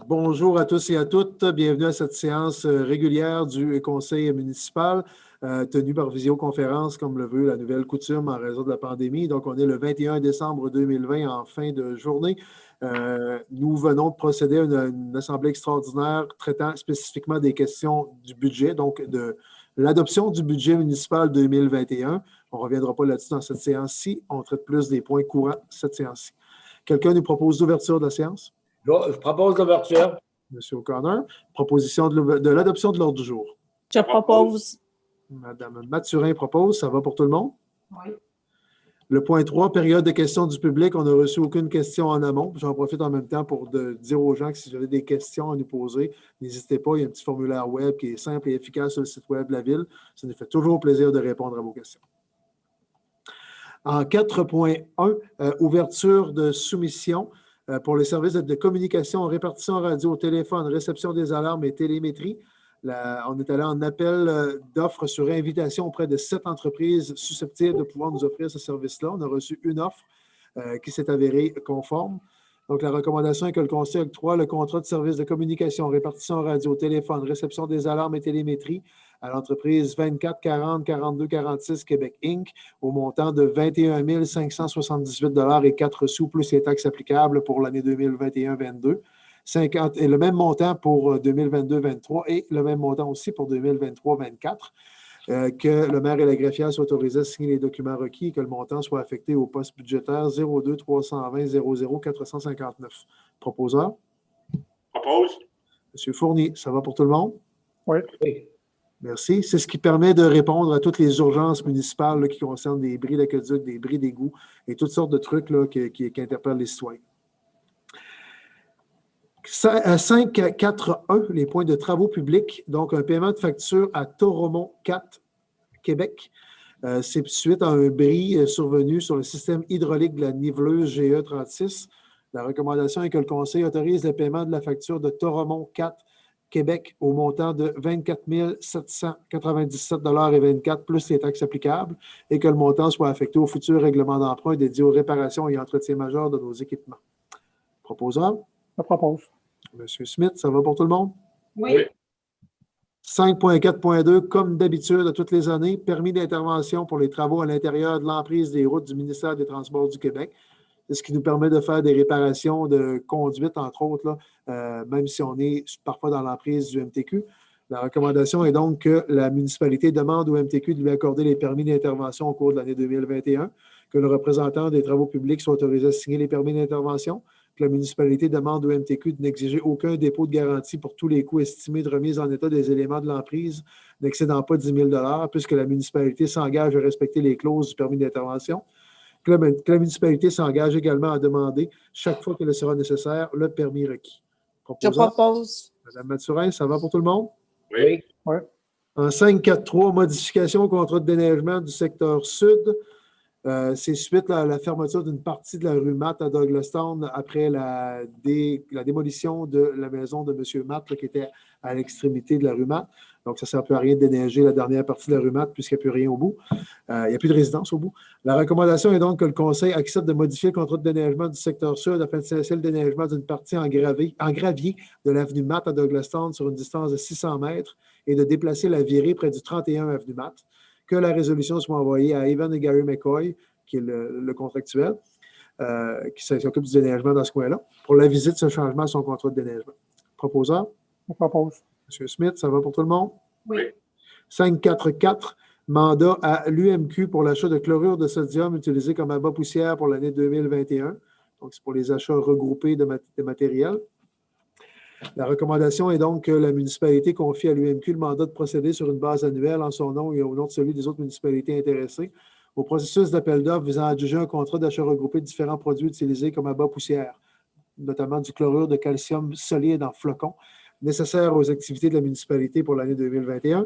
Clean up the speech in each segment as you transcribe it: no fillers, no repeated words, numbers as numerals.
Bonjour à tous et à toutes. Bienvenue à cette séance régulière du Conseil municipal tenue par visioconférence, comme le veut la nouvelle coutume en raison de la pandémie. Donc, on est le 21 décembre 2020 en fin de journée. Nous venons de procéder à une assemblée extraordinaire traitant spécifiquement des questions du budget, donc de l'adoption du budget municipal 2021. On ne reviendra pas là-dessus dans cette séance-ci. On traite plus des points courants cette séance-ci. Quelqu'un nous propose l'ouverture de la séance? Je propose l'ouverture. Monsieur O'Connor, proposition de l'adoption de l'ordre du jour. Je propose. Madame Mathurin propose. Ça va pour tout le monde? Oui. Le point 3, période de questions du public. On n'a reçu aucune question en amont. J'en profite en même temps pour dire aux gens que si vous avez des questions à nous poser, n'hésitez pas. Il y a un petit formulaire web qui est simple et efficace sur le site web de la Ville. Ça nous fait toujours plaisir de répondre à vos questions. En 4.1, ouverture de soumission. Pour les services de communication, répartition radio, téléphone, réception des alarmes et télémétrie. On est allé en appel d'offres sur invitation auprès de 7 entreprises susceptibles de pouvoir nous offrir ce service-là. On a reçu une offre qui s'est avérée conforme. Donc, la recommandation est que le Conseil octroie le contrat de service de communication, répartition radio, téléphone, réception des alarmes et télémétrie à l'entreprise 24 40 42 46 Québec Inc. au montant de 21 578 et 4 sous plus les taxes applicables pour l'année 2021-22. Et le même montant pour 2022-23 et le même montant aussi pour 2023-24. Que le maire et la greffière soient autorisés à signer les documents requis et que le montant soit affecté au poste budgétaire 02 320 00 459. Proposeur? Propose. Monsieur Fournier, ça va pour tout le monde? Oui. Merci. C'est ce qui permet de répondre à toutes les urgences municipales là, qui concernent des bris d'aqueduc, des bris d'égout et toutes sortes de trucs là, qui interpellent les citoyens. 5.4.1, les points de travaux publics, donc un paiement de facture à Toromont 4, Québec. C'est suite à un bris survenu sur le système hydraulique de la niveleuse GE36. La recommandation est que le Conseil autorise le paiement de la facture de Toromont 4, Québec, au montant de 24 797,24 plus les taxes applicables et que le montant soit affecté au futur règlement d'emprunt dédié aux réparations et entretiens majeurs de nos équipements. Proposeur? Je propose. Monsieur Smith, ça va pour tout le monde? Oui. 5.4.2, comme d'habitude, à toutes les années, permis d'intervention pour les travaux à l'intérieur de l'emprise des routes du ministère des Transports du Québec. C'est ce qui nous permet de faire des réparations de conduite, entre autres, là, même si on est parfois dans l'emprise du MTQ. La recommandation est donc que la municipalité demande au MTQ de lui accorder les permis d'intervention au cours de l'année 2021, que le représentant des travaux publics soit autorisé à signer les permis d'intervention, que la municipalité demande au MTQ de n'exiger aucun dépôt de garantie pour tous les coûts estimés de remise en état des éléments de l'emprise n'excédant pas 10 000 $ puisque la municipalité s'engage à respecter les clauses du permis d'intervention. Que la municipalité s'engage également à demander, chaque fois qu'il sera nécessaire, le permis requis. Je propose. Madame Mathurin, ça va pour tout le monde? Oui. Oui. En 5.4.3, modification au contrat de déneigement du secteur sud. C'est suite à la fermeture d'une partie de la rue Matt à Douglastown après la démolition de la maison de M. Matt là, qui était à l'extrémité de la rue Matt. Donc, ça ne sert plus à rien de déneiger la dernière partie de la rue Matt puisqu'il n'y a plus rien au bout. Il n'y a plus de résidence au bout. La recommandation est donc que le Conseil accepte de modifier le contrat de déneigement du secteur sud afin de cesser le déneigement d'une partie en gravier de l'avenue Matt à Douglastown sur une distance de 600 mètres et de déplacer la virée près du 31 avenue Matt. Que la résolution soit envoyée à Evan et Gary McCoy, qui est le contractuel, qui s'occupe du déneigement dans ce coin-là, pour la visite de ce changement à son contrat de déneigement. Proposeur? Je propose. M. Smith, ça va pour tout le monde? Oui. 5.4.4, mandat à l'UMQ pour l'achat de chlorure de sodium utilisé comme abat poussière pour l'année 2021. Donc, c'est pour les achats regroupés de matériel. La recommandation est donc que la municipalité confie à l'UMQ le mandat de procéder sur une base annuelle en son nom et au nom de celui des autres municipalités intéressées au processus d'appel d'offres visant à adjuger un contrat d'achat regroupé de différents produits utilisés comme abat poussière, notamment du chlorure de calcium solide en flocons, nécessaire aux activités de la municipalité pour l'année 2021.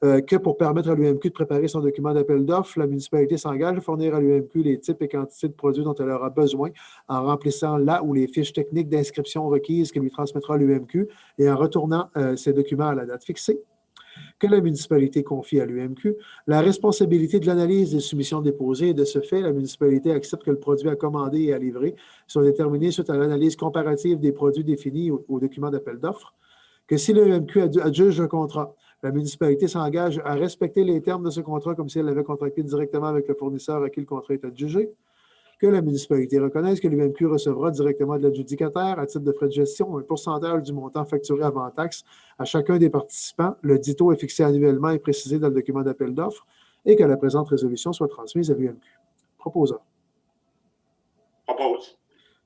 Que pour permettre à l'UMQ de préparer son document d'appel d'offres, la municipalité s'engage à fournir à l'UMQ les types et quantités de produits dont elle aura besoin en remplissant la ou les fiches techniques d'inscription requises qu'elle lui transmettra à l'UMQ et en retournant ces documents à la date fixée. que la municipalité confie à l'UMQ la responsabilité de l'analyse des soumissions déposées et de ce fait, la municipalité accepte que le produit à commander et à livrer soit déterminé suite à l'analyse comparative des produits définis au document d'appel d'offres, que si l'UMQ adjuge un contrat, la municipalité s'engage à respecter les termes de ce contrat comme si elle l'avait contracté directement avec le fournisseur à qui le contrat est adjugé, que la municipalité reconnaisse que l'UMQ recevra directement de l'adjudicataire à titre de frais de gestion un pourcentage du montant facturé avant taxe à chacun des participants. Le dit taux est fixé annuellement et précisé dans le document d'appel d'offres et que la présente résolution soit transmise à l'UMQ. Proposeur. Propose.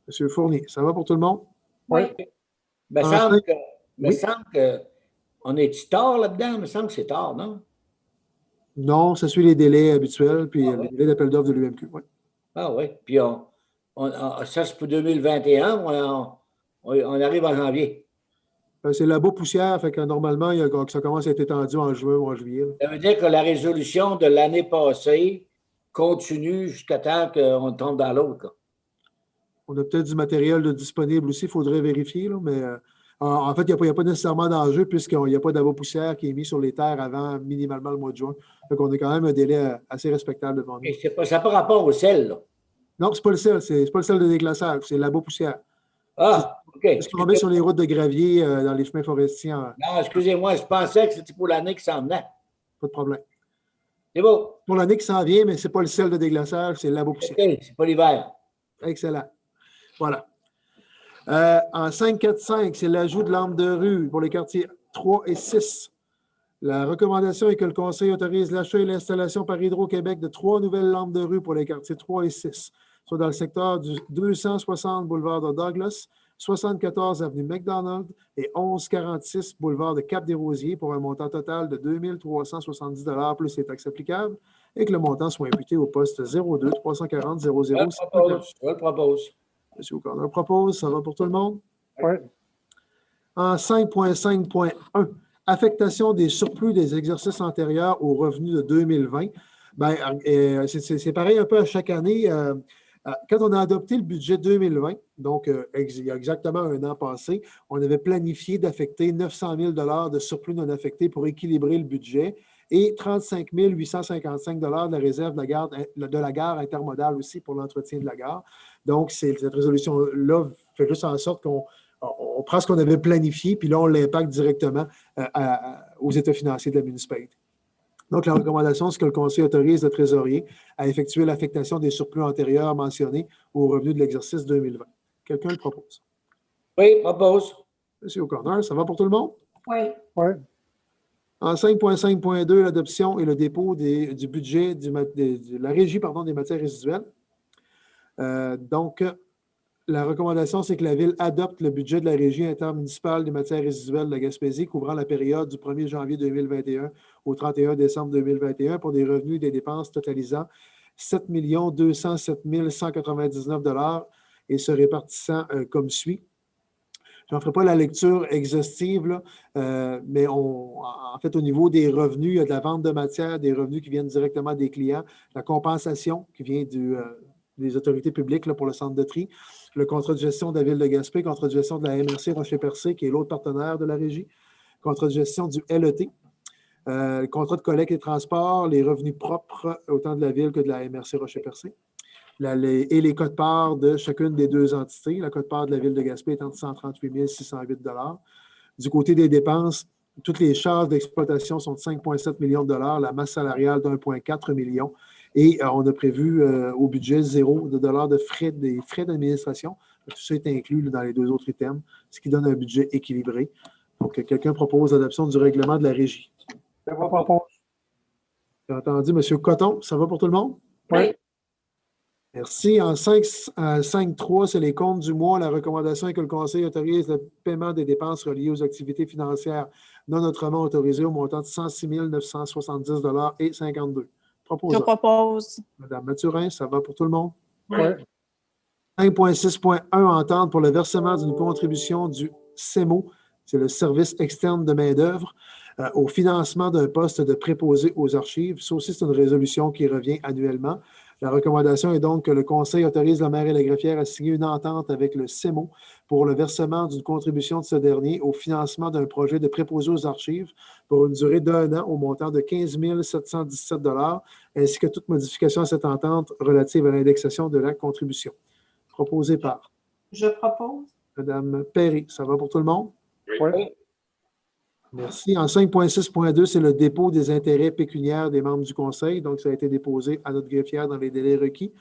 Monsieur Fournier, ça va pour tout le monde? Oui. Me Oui. semble que on est tard là-dedans. Il me semble que c'est tard, non? Non, ça suit les délais habituels puis Ah, les délais d'appel d'offres de l'UMQ. Oui. Ah oui. Puis ça, c'est pour 2021. On arrive en janvier. C'est Labo Poussière, fait que normalement, ça commence à être étendu en juin ou en juillet. Là. Ça veut dire que la résolution de l'année passée continue jusqu'à temps qu'on tombe dans l'autre. On a peut-être du matériel disponible aussi, il faudrait vérifier, là, mais en fait, il n'y a pas nécessairement d'enjeu puisqu'il n'y a pas d'abo poussière qui est mis sur les terres avant minimalement le mois de juin. Donc, on a quand même un délai assez respectable devant nous. Et ça n'a pas rapport au sel, là. Non, ce n'est pas le sel, c'est pas le sel de déglaçage, c'est l'abo poussière. Ah, OK. C'est ce qu'on met sur les routes de gravier dans les chemins forestiers. Non, excusez-moi, je pensais que c'était pour l'année qui s'en venait. Pas de problème. C'est beau. Pour l'année qui s'en vient, mais ce n'est pas le sel de déglaçage, c'est l'abo poussière. OK, c'est pas l'hiver. Excellent. Voilà. En 5.4.5, c'est l'ajout de lampes de rue pour les quartiers 3 et 6. La recommandation est que le Conseil autorise l'achat et l'installation par Hydro-Québec de 3 nouvelles lampes de rue pour les quartiers 3 et 6, soit dans le secteur du 260 boulevard de Douglas, 74 avenue McDonald et 1146 boulevard de Cap-des-Rosiers pour un montant total de 2 370 $ plus les taxes applicables et que le montant soit imputé au poste 02 340 00 Je le propose. M. O'Connor propose. Ça va pour tout le monde? Oui. En 5.5.1, affectation des surplus des exercices antérieurs aux revenus de 2020. C'est pareil un peu à chaque année. Quand on a adopté le budget 2020, donc il y a exactement un an passé, on avait planifié d'affecter 900 000 $ de surplus non affectés pour équilibrer le budget et 35 855 $ de la réserve de la gare intermodale aussi pour l'entretien de la gare. Donc, cette résolution-là fait juste en sorte qu'on prend ce qu'on avait planifié, puis là, on l'impacte directement aux états financiers de la municipalité. Donc, la recommandation, c'est que le Conseil autorise le trésorier à effectuer l'affectation des surplus antérieurs mentionnés aux revenus de l'exercice 2020. Quelqu'un le propose? Oui, propose. M. O'Connor, ça va pour tout le monde? Oui. Oui. En 5.5.2, l'adoption et le dépôt du budget de la régie des matières résiduelles. Donc, la recommandation, c'est que la Ville adopte le budget de la Régie intermunicipale des matières résiduelles de la Gaspésie couvrant la période du 1er janvier 2021 au 31 décembre 2021 pour des revenus et des dépenses totalisant 7 207 199 $ et se répartissant comme suit. Je n'en ferai pas la lecture exhaustive, là, mais en fait, au niveau des revenus, il y a de la vente de matière, des revenus qui viennent directement des clients, la compensation qui vient des autorités publiques là, pour le centre de tri, le contrat de gestion de la Ville de Gaspé, contrat de gestion de la MRC Rocher-Percé, qui est l'autre partenaire de la régie, contrat de gestion du LET, le contrat de collecte et transport, les revenus propres autant de la Ville que de la MRC Rocher-Percé, et les cotes-parts de chacune des deux entités. La cote-part de la Ville de Gaspé étant de 138 608 $. Du côté des dépenses, toutes les charges d'exploitation sont de 5,7 millions de $, la masse salariale de 1,4 million. Et on a prévu au budget $0 des frais d'administration. Tout ça est inclus dans les deux autres items, ce qui donne un budget équilibré. Donc, quelqu'un propose l'adoption du règlement de la régie. Je propose. J'ai entendu M. Coton. Ça va pour tout le monde? Oui. Merci. En 5.3, c'est les comptes du mois. La recommandation est que le Conseil autorise le paiement des dépenses reliées aux activités financières non autrement autorisées au montant de 106 970 $ et 52. Je propose. Madame Mathurin, ça va pour tout le monde? Oui. 5.6.1, entente pour le versement d'une contribution du CEMO, c'est le service externe de main-d'œuvre, au financement d'un poste de préposé aux archives. Ça aussi, c'est une résolution qui revient annuellement. La recommandation est donc que le Conseil autorise la maire et la greffière à signer une entente avec le CEMO pour le versement d'une contribution de ce dernier au financement d'un projet de préposé aux archives pour une durée d'1 an au montant de 15 717 ainsi que toute modification à cette entente relative à l'indexation de la contribution. Proposé par Je propose. Mme Perry. Ça va pour tout le monde? Oui. Merci. En 5.6.2, c'est le dépôt des intérêts pécuniaires des membres du Conseil. Donc, ça a été déposé à notre greffière dans les délais requis.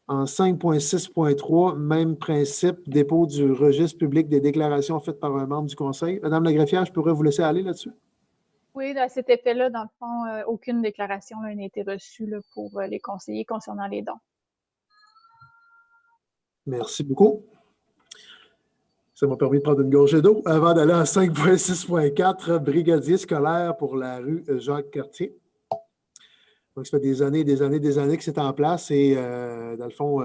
En 5.6.3, même principe, dépôt du registre public des déclarations faites par un membre du Conseil. Madame la greffière, je pourrais vous laisser aller là-dessus? Oui, à cet effet-là, dans le fond, aucune déclaration n'a été reçue là, pour les conseillers concernant les dons. Merci beaucoup. Ça m'a permis de prendre une gorgée d'eau avant d'aller à 5.6.4, brigadier scolaire pour la rue Jacques-Cartier. Donc, ça fait des années que c'est en place et, dans le fond,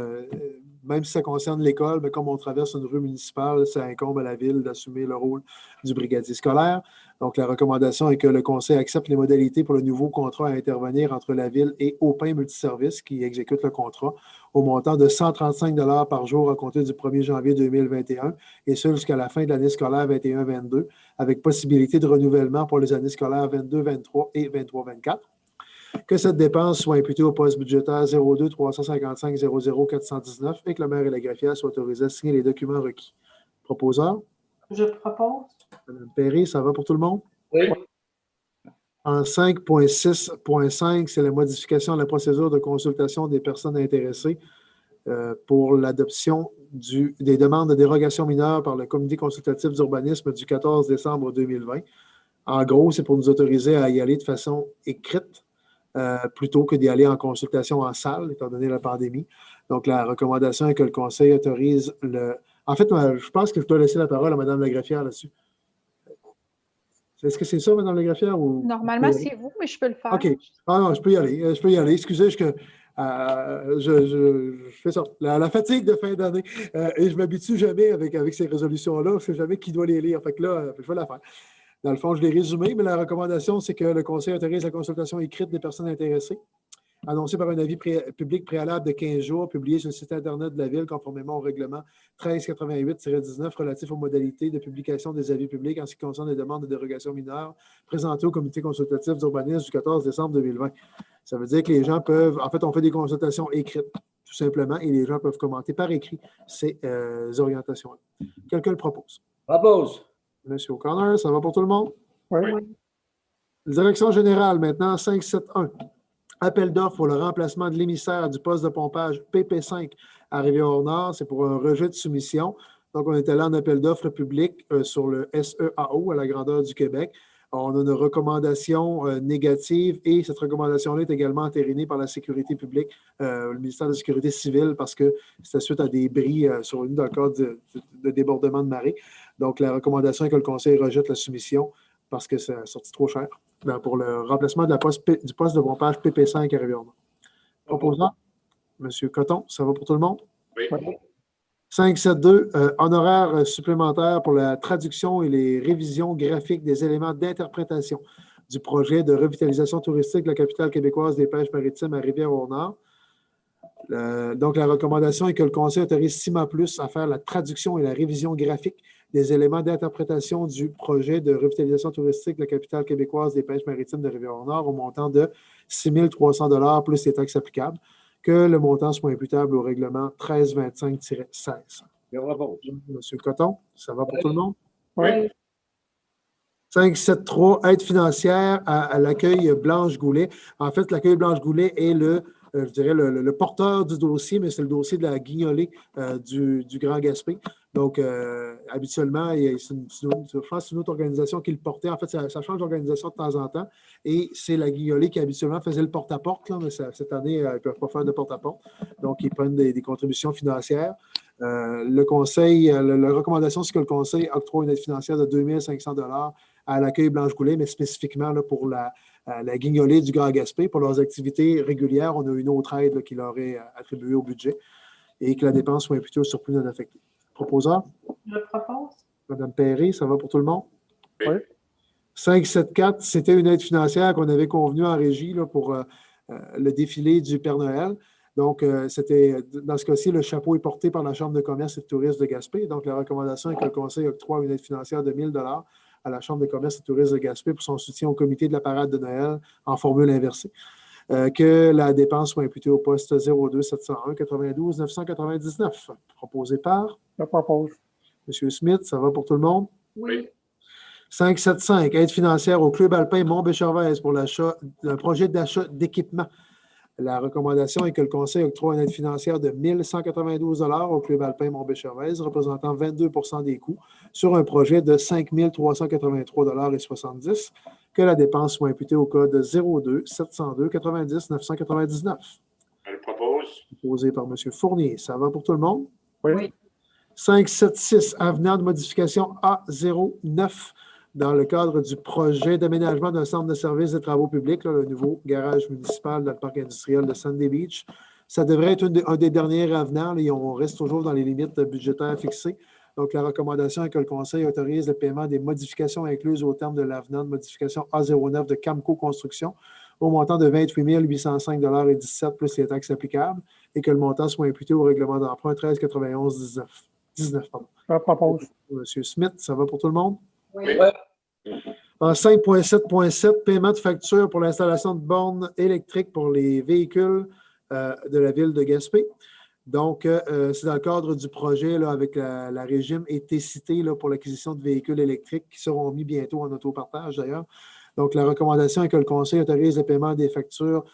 même si ça concerne l'école, mais comme on traverse une rue municipale, ça incombe à la ville d'assumer le rôle du brigadier scolaire. Donc, la recommandation est que le Conseil accepte les modalités pour le nouveau contrat à intervenir entre la ville et Aupin Multiservices qui exécute le contrat au montant de 135 $ par jour à compter du 1er janvier 2021 et ce jusqu'à la fin de l'année scolaire 21-22 avec possibilité de renouvellement pour les années scolaires 22-23 et 23-24. Que cette dépense soit imputée au poste budgétaire 02 355 00 419 et que le maire et la greffière soient autorisés à signer les documents requis. Proposeur? Je propose. Mme Perry, ça va pour tout le monde? Oui. En 5.6.5, c'est la modification de la procédure de consultation des personnes intéressées pour l'adoption des demandes de dérogation mineure par le Comité consultatif d'urbanisme du 14 décembre 2020. En gros, c'est pour nous autoriser à y aller de façon écrite plutôt que d'y aller en consultation en salle, étant donné la pandémie. Donc, la recommandation est que le Conseil autorise le... En fait, je pense que je dois laisser la parole à Mme la greffière là-dessus. Est-ce que c'est ça, Mme la greffière? Ou... Normalement, c'est vous, mais je peux le faire. OK. Ah non, je peux y aller. Excusez, je fais ça. La fatigue de fin d'année. Et je ne m'habitue jamais avec ces résolutions-là. Je ne sais jamais qui doit les lire. Fait que là, je vais la faire. Dans le fond, je l'ai résumé, mais la recommandation, c'est que le Conseil autorise la consultation écrite des personnes intéressées, annoncée par un avis public préalable de 15 jours, publié sur le site Internet de la Ville, conformément au règlement 1388-19 relatif aux modalités de publication des avis publics en ce qui concerne les demandes de dérogation mineure présentées au Comité consultatif d'urbanisme du 14 décembre 2020. Ça veut dire que les gens peuvent... En fait, on fait des consultations écrites, tout simplement, et les gens peuvent commenter par écrit ces orientations-là. Quelqu'un le propose? Propose. Monsieur O'Connor, ça va pour tout le monde? Oui. Direction générale, maintenant, 571. Appel d'offres pour le remplacement de l'émissaire du poste de pompage PP5 à Rivière-Nord. C'est pour un rejet de soumission. Donc, on est allé en appel d'offres public sur le SEAO à la grandeur du Québec. On a une recommandation négative et cette recommandation-là est également entérinée par la sécurité publique, le ministère de la Sécurité civile, parce que c'était suite à des bris sur une dans le cadre de débordement de marée. Donc, la recommandation est que le Conseil rejette la soumission parce que ça a sorti trop cher pour le remplacement du poste de pompage PP5 à Rivière-Nord. Proposant, M. Coton, ça va pour tout le monde? Oui. 572, honoraires supplémentaires pour la traduction et les révisions graphiques des éléments d'interprétation du projet de revitalisation touristique de la capitale québécoise des pêches maritimes à Rivière-au-Nord. Donc, la recommandation est que le Conseil autorise CIMA Plus à faire la traduction et la révision graphique des éléments d'interprétation du projet de revitalisation touristique de la capitale québécoise des pêches maritimes de Rivière-au-Nord au montant de 6 300 $ plus les taxes applicables, que le montant soit imputable au règlement 1325-16. Je propose. Monsieur Coton, ça va pour tout le monde? Oui. 573, aide financière à l'accueil Blanche Goulet. En fait, l'accueil Blanche Goulet est je dirais, le porteur du dossier, mais c'est le dossier de la guignolée du Grand Gaspé. Donc, habituellement, c'est une autre organisation qui le portait. En fait, ça change d'organisation de temps en temps. Et c'est la guignolée qui habituellement faisait le porte-à-porte, mais cette année, ils ne peuvent pas faire de porte-à-porte. Donc, ils prennent des contributions financières. Le Conseil, la recommandation, c'est que le Conseil octroie une aide financière de 2 500 $ à l'accueil Blanche Goulet, mais spécifiquement là, pour la guignolée du Grand Gaspé. Pour leurs activités régulières, on a une autre aide là, qui leur est attribuée au budget et que la dépense soit imputée au surplus non affecté. Proposeur? Je propose. Mme Perry, ça va pour tout le monde? Oui. 574, c'était une aide financière qu'on avait convenue en régie là, pour le défilé du Père Noël. Donc, dans ce cas-ci, le chapeau est porté par la Chambre de commerce et de tourisme de Gaspé. Donc, la recommandation est que le Conseil octroie une aide financière de 1 000 à la Chambre de commerce et de tourisme de Gaspé pour son soutien au comité de la parade de Noël en formule inversée. Que la dépense soit imputée au poste 02 701 92 999. Proposé par? Je propose. M. Smith, ça va pour tout le monde? Oui. 575, aide financière au Club alpin Mont-Béchervaise pour l'achat d'un projet d'achat d'équipement. La recommandation est que le Conseil octroie une aide financière de 1 192 au Club alpin Mont-Béchervaise, représentant 22 des coûts, sur un projet de 5 383,70 $, que la dépense soit imputée au code 02 702 90 999. Je le propose. Proposé par M. Fournier. Ça va pour tout le monde? Oui. 576, avenant de modification A09 dans le cadre du projet d'aménagement d'un centre de services et travaux publics, là, le nouveau garage municipal dans le parc industriel de Sandy Beach. Ça devrait être un des derniers avenants. Là, on reste toujours dans les limites budgétaires fixées. Donc, la recommandation est que le Conseil autorise le paiement des modifications incluses au terme de l'avenant de modification A09 de Camco Construction au montant de 28 805,17 $ plus les taxes applicables et que le montant soit imputé au règlement d'emprunt 1391-19. Je propose. Monsieur Smith, ça va pour tout le monde? Oui. En 5.7.7, paiement de facture pour l'installation de bornes électriques pour les véhicules de la ville de Gaspé. Donc, c'est dans le cadre du projet là, avec la régime ETCité là, pour l'acquisition de véhicules électriques qui seront mis bientôt en autopartage d'ailleurs. Donc, la recommandation est que le Conseil autorise le paiement des factures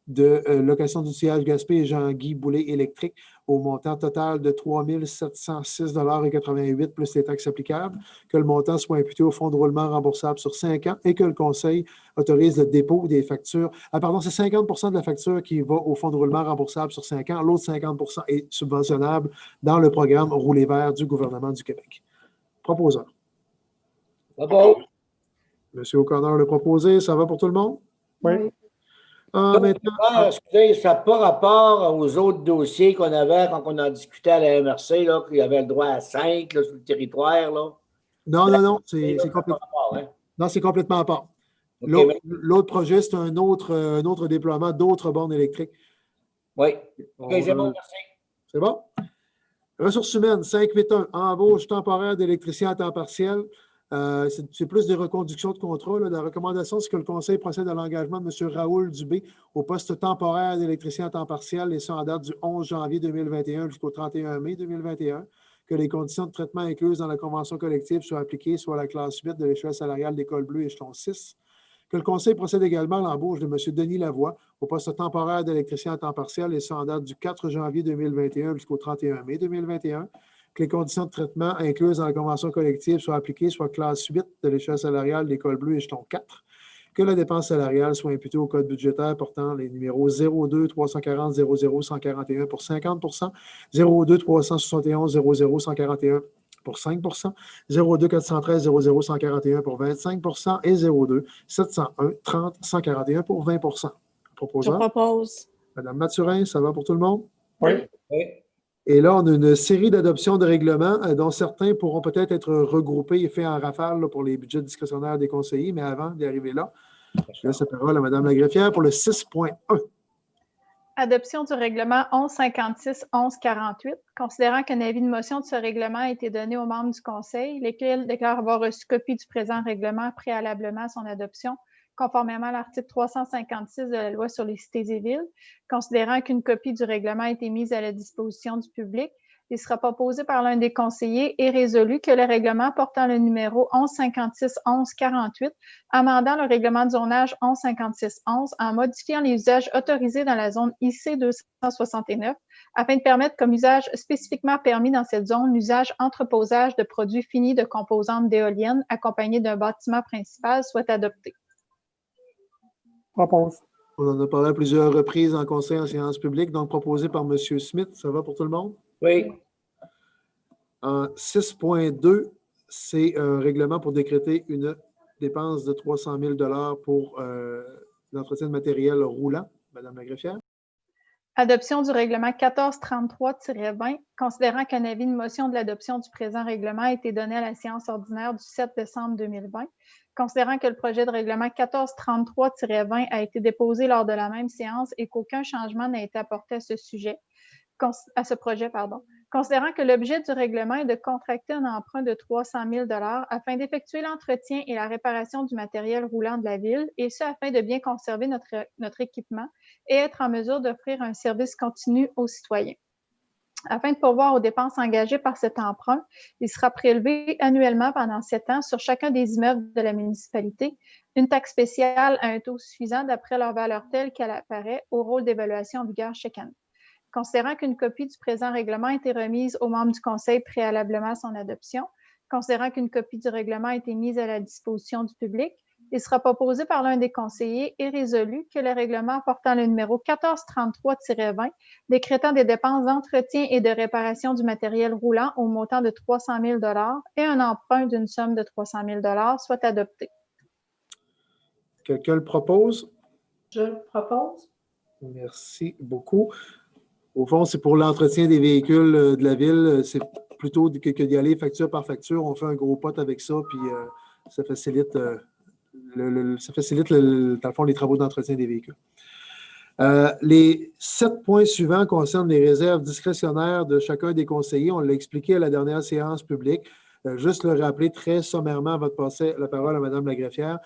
de location d'outillage Gaspé et Jean-Guy Boulet électrique au montant total de 3 706,88 $ plus les taxes applicables, que le montant soit imputé au fonds de roulement remboursable sur 5 ans et que le Conseil autorise le dépôt des factures. C'est 50 % de la facture qui va au fonds de roulement remboursable sur 5 ans. L'autre 50 % est subventionnable dans le programme Rouler vert du gouvernement du Québec. Proposeur. Bravo. M. O'Connor le proposé, ça va pour tout le monde? Oui. Maintenant, Excusez, ça n'a pas rapport aux autres dossiers qu'on avait quand on en discutait à la MRC, là, qu'il y avait le droit à 5 là, sur le territoire. Là. Non, c'est Ça n'a pas complètement. rapport, hein? Non, c'est complètement à part. OK, L'autre projet, c'est un autre déploiement d'autres bornes électriques. Oui. OK, c'est bon, merci. C'est bon? Ressources humaines, 581, embauche temporaire d'électricien à temps partiel. C'est plus des reconductions de contrat. Là. La recommandation, c'est que le Conseil procède à l'engagement de M. Raoul Dubé au poste temporaire d'électricien à temps partiel, et ça en date du 11 janvier 2021 jusqu'au 31 mai 2021. Que les conditions de traitement incluses dans la convention collective soient appliquées, soit à la classe 8 de l'échelle salariale d'École bleue échelon 6. Que le Conseil procède également à l'embauche de M. Denis Lavoie au poste temporaire d'électricien à temps partiel, et ça en date du 4 janvier 2021 jusqu'au 31 mai 2021. Que les conditions de traitement incluses dans la convention collective soient appliquées, soit classe 8 de l'échelle salariale d'École bleue échelon 4. Que la dépense salariale soit imputée au code budgétaire portant les numéros 02 340 00 141 pour 50 % 02 371 00 141 pour 5 % 02 413 00 141 pour 25 % et 02 701 30 141 pour 20 %. Proposeur. Je propose. Madame Mathurin, ça va pour tout le monde? Oui. Oui. Et là, on a une série d'adoptions de règlements dont certains pourront peut-être être regroupés et faits en rafale là, pour les budgets discrétionnaires des conseillers. Mais avant d'y arriver là, je laisse la parole à Mme la greffière pour le 6.1. Adoption du règlement 1156-1148. Considérant qu'un avis de motion de ce règlement a été donné aux membres du Conseil, lesquels déclarent avoir reçu copie du présent règlement préalablement à son adoption, conformément à l'article 356 de la Loi sur les cités et villes, considérant qu'une copie du règlement a été mise à la disposition du public, il sera proposé par l'un des conseillers et résolu que le règlement portant le numéro 1156-1148, amendant le règlement de zonage 1156-11 en modifiant les usages autorisés dans la zone IC 269 afin de permettre comme usage spécifiquement permis dans cette zone l'usage entreposage de produits finis de composantes d'éoliennes accompagnés d'un bâtiment principal soit adopté. Propose. On en a parlé à plusieurs reprises en conseil en séance publique, donc proposé par M. Smith. Ça va pour tout le monde? Oui. En 6.2, c'est un règlement pour décréter une dépense de 300 000 $ pour l'entretien de matériel roulant. Madame la greffière. Adoption du règlement 1433-20, considérant qu'un avis de motion de l'adoption du présent règlement a été donné à la séance ordinaire du 7 décembre 2020, considérant que le projet de règlement 1433-20 a été déposé lors de la même séance et qu'aucun changement n'a été apporté à ce projet, considérant que l'objet du règlement est de contracter un emprunt de 300 000 $ afin d'effectuer l'entretien et la réparation du matériel roulant de la ville, et ce afin de bien conserver notre équipement et être en mesure d'offrir un service continu aux citoyens. Afin de pourvoir aux dépenses engagées par cet emprunt, il sera prélevé annuellement pendant 7 ans sur chacun des immeubles de la municipalité une taxe spéciale à un taux suffisant d'après leur valeur telle qu'elle apparaît au rôle d'évaluation en vigueur chaque année. Considérant qu'une copie du présent règlement a été remise aux membres du Conseil préalablement à son adoption, considérant qu'une copie du règlement a été mise à la disposition du public, il sera proposé par l'un des conseillers et résolu que le règlement portant le numéro 1433-20, décrétant des dépenses d'entretien et de réparation du matériel roulant au montant de 300 000 $ et un emprunt d'une somme de 300 000 $ soit adopté. Quelqu'un le propose? Je le propose. Merci beaucoup. Au fond, c'est pour l'entretien des véhicules de la ville. C'est plutôt que d'y aller facture par facture. On fait un gros pot avec ça, puis ça facilite, dans le fond, les travaux d'entretien des véhicules. Les 7 points suivants concernent les réserves discrétionnaires de chacun des conseillers. On l'a expliqué à la dernière séance publique. Juste le rappeler très sommairement avant de passer la parole à Mme la greffière.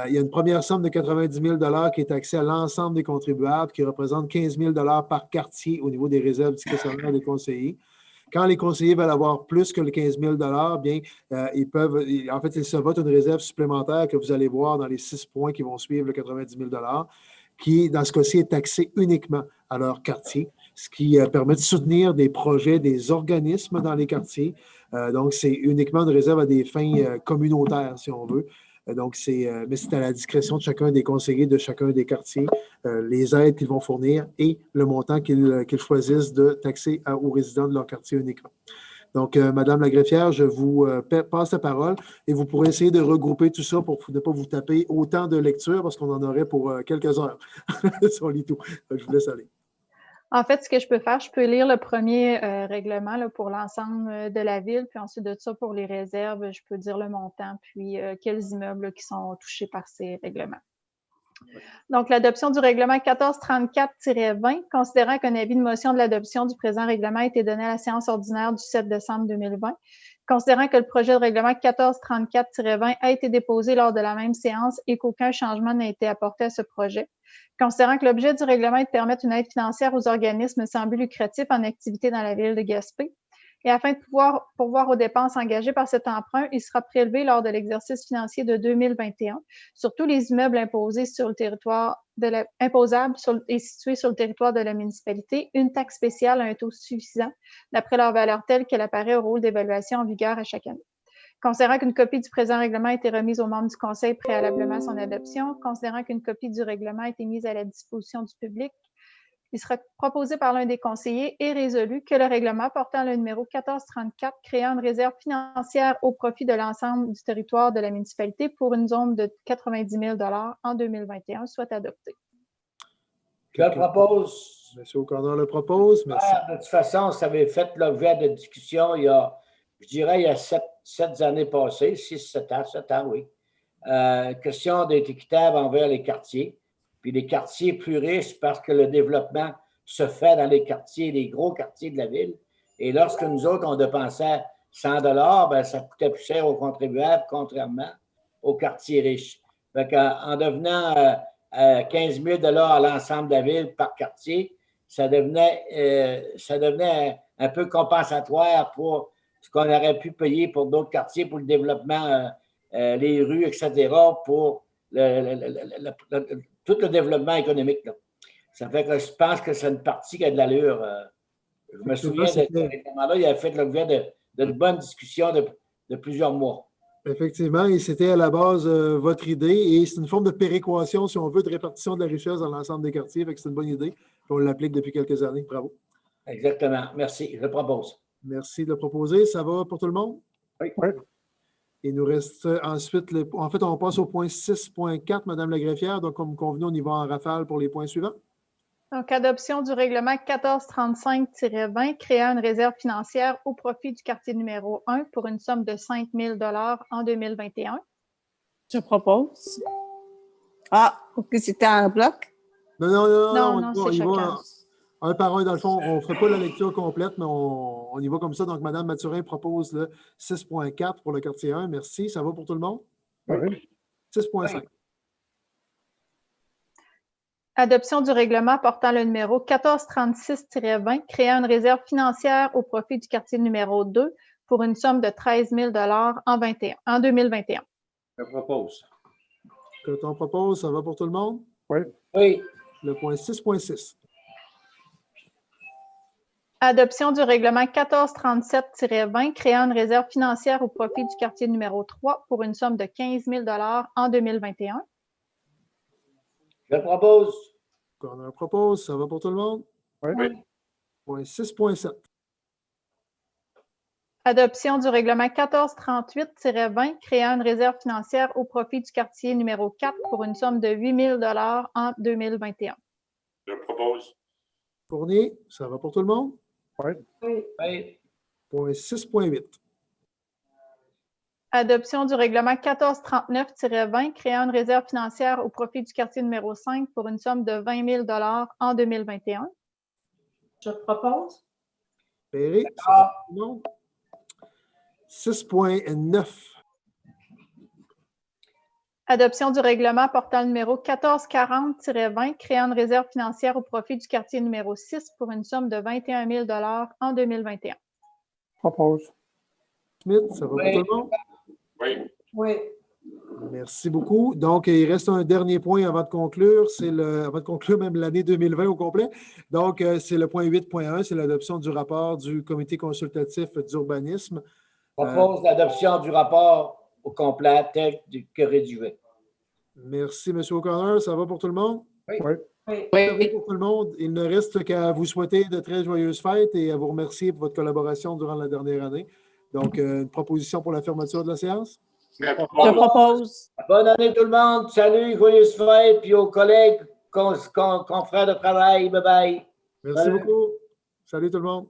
Il y a une première somme de 90 000 $ qui est taxée à l'ensemble des contribuables, qui représente 15 000 $ par quartier au niveau des réserves discrétionnaires des conseillers. Quand les conseillers veulent avoir plus que les 15 000 $, bien, ils se votent une réserve supplémentaire que vous allez voir dans les 6 points qui vont suivre le 90 000 $, qui, dans ce cas-ci, est taxé uniquement à leur quartier, ce qui permet de soutenir des projets, des organismes dans les quartiers. Donc, c'est uniquement une réserve à des fins communautaires, si on veut. Donc, mais c'est à la discrétion de chacun des conseillers de chacun des quartiers, les aides qu'ils vont fournir et le montant qu'ils choisissent de taxer aux résidents de leur quartier uniquement. Donc, Madame la greffière, je vous passe la parole et vous pourrez essayer de regrouper tout ça pour ne pas vous taper autant de lectures parce qu'on en aurait pour quelques heures si on lit tout. Je vous laisse aller. En fait, ce que je peux faire, je peux lire le premier règlement là, pour l'ensemble de la ville, puis ensuite de ça, pour les réserves, je peux dire le montant, puis quels immeubles qui sont touchés par ces règlements. Donc, l'adoption du règlement 1434-20, considérant qu'un avis de motion de l'adoption du présent règlement a été donné à la séance ordinaire du 7 décembre 2020, considérant que le projet de règlement 1434-20 a été déposé lors de la même séance et qu'aucun changement n'a été apporté à ce projet, considérant que l'objet du règlement est de permettre une aide financière aux organismes sans but lucratif en activité dans la ville de Gaspé, et afin de pouvoir pourvoir aux dépenses engagées par cet emprunt, il sera prélevé lors de l'exercice financier de 2021 sur tous les immeubles imposés sur le territoire imposables et situés sur le territoire de la municipalité, une taxe spéciale à un taux suffisant d'après leur valeur telle qu'elle apparaît au rôle d'évaluation en vigueur à chaque année. Considérant qu'une copie du présent règlement a été remise aux membres du Conseil préalablement à son adoption, considérant qu'une copie du règlement a été mise à la disposition du public, il sera proposé par l'un des conseillers et résolu que le règlement portant le numéro 1434 créant une réserve financière au profit de l'ensemble du territoire de la municipalité pour une zone de 90 000 $ en 2021 soit adopté. Je le propose. M. O'Connor le propose. Merci. De toute façon, ça avait fait l'objet de discussion il y a, je dirais, il y a 7 années passées, 7 ans, oui. Question d'être équitable envers les quartiers. Puis les quartiers plus riches parce que le développement se fait dans les quartiers, les gros quartiers de la ville. Et lorsque nous autres, on dépensait 100 $, ben, ça coûtait plus cher aux contribuables, contrairement aux quartiers riches. Fait en devenant 15 000 $ à l'ensemble de la ville par quartier, ça devenait un peu compensatoire pour ce qu'on aurait pu payer pour d'autres quartiers, pour le développement, les rues, etc., pour tout le développement économique. Là. Ça fait que je pense que c'est une partie qui a de l'allure. Je me souviens de ce règlement-là, il a fait l'objet d'une bonne discussion de plusieurs mois. Effectivement, et c'était à la base votre idée, et c'est une forme de péréquation, si on veut, de répartition de la richesse dans l'ensemble des quartiers. Fait que c'est une bonne idée. On l'applique depuis quelques années. Bravo. Exactement. Merci. Je le propose. Merci de le proposer. Ça va pour tout le monde? Oui. Il nous reste ensuite, en fait, on passe au point 6.4, Mme la greffière. Donc, comme convenu, on y va en rafale pour les points suivants. Donc, adoption du règlement 1435-20 créant une réserve financière au profit du quartier numéro 1 pour une somme de 5 000 en 2021. Je propose. Ah, OK, c'était en bloc? Non, on c'est y va chacun. un par un. Dans le fond, on ne ferait pas la lecture complète, mais on y va comme ça. Donc, Mme Mathurin propose le 6.4 pour le quartier 1. Merci. Ça va pour tout le monde? Oui. 6.5. Adoption du règlement portant le numéro 1436-20 créant une réserve financière au profit du quartier numéro 2 pour une somme de 13 000 en 2021. Je propose. Quand on propose, ça va pour tout le monde? Oui. Le point 6.6. Adoption du règlement 1437-20 créant une réserve financière au profit du quartier numéro 3 pour une somme de 15 000 en 2021. Je propose. Quand on propose, ça va pour tout le monde? Oui. Point 6.7. Adoption du règlement 1438-20 créant une réserve financière au profit du quartier numéro 4 pour une somme de 8 000 en 2021. Je propose. Fournier, ça va pour tout le monde? Oui. Oui. Point 6.8. Adoption du règlement 1439-20 créant une réserve financière au profit du quartier numéro 5 pour une somme de 20 000 en 2021. Je propose. Perry, ça va pour tout le monde? 6.9. Adoption du règlement portant le numéro 1440-20 créant une réserve financière au profit du quartier numéro 6 pour une somme de 21 000 en 2021. Propose. Smith, ça va pour tout le monde? Oui. Oui. Merci beaucoup. Donc, il reste un dernier point avant de conclure. Avant de conclure même l'année 2020 au complet. Donc, c'est le point 8.1, c'est l'adoption du rapport du comité consultatif d'urbanisme. Je propose l'adoption du rapport au complet tel que rédigé. Merci, M. O'Connor. Ça va pour tout le monde? Oui. Ça va pour tout le monde. Il ne reste qu'à vous souhaiter de très joyeuses fêtes et à vous remercier pour votre collaboration durant la dernière année. Donc, une proposition pour la fermeture de la séance? Je propose. Bonne année tout le monde. Salut, joyeuses fêtes, puis aux collègues, confrères de travail. Bye bye. Merci beaucoup. Salut tout le monde.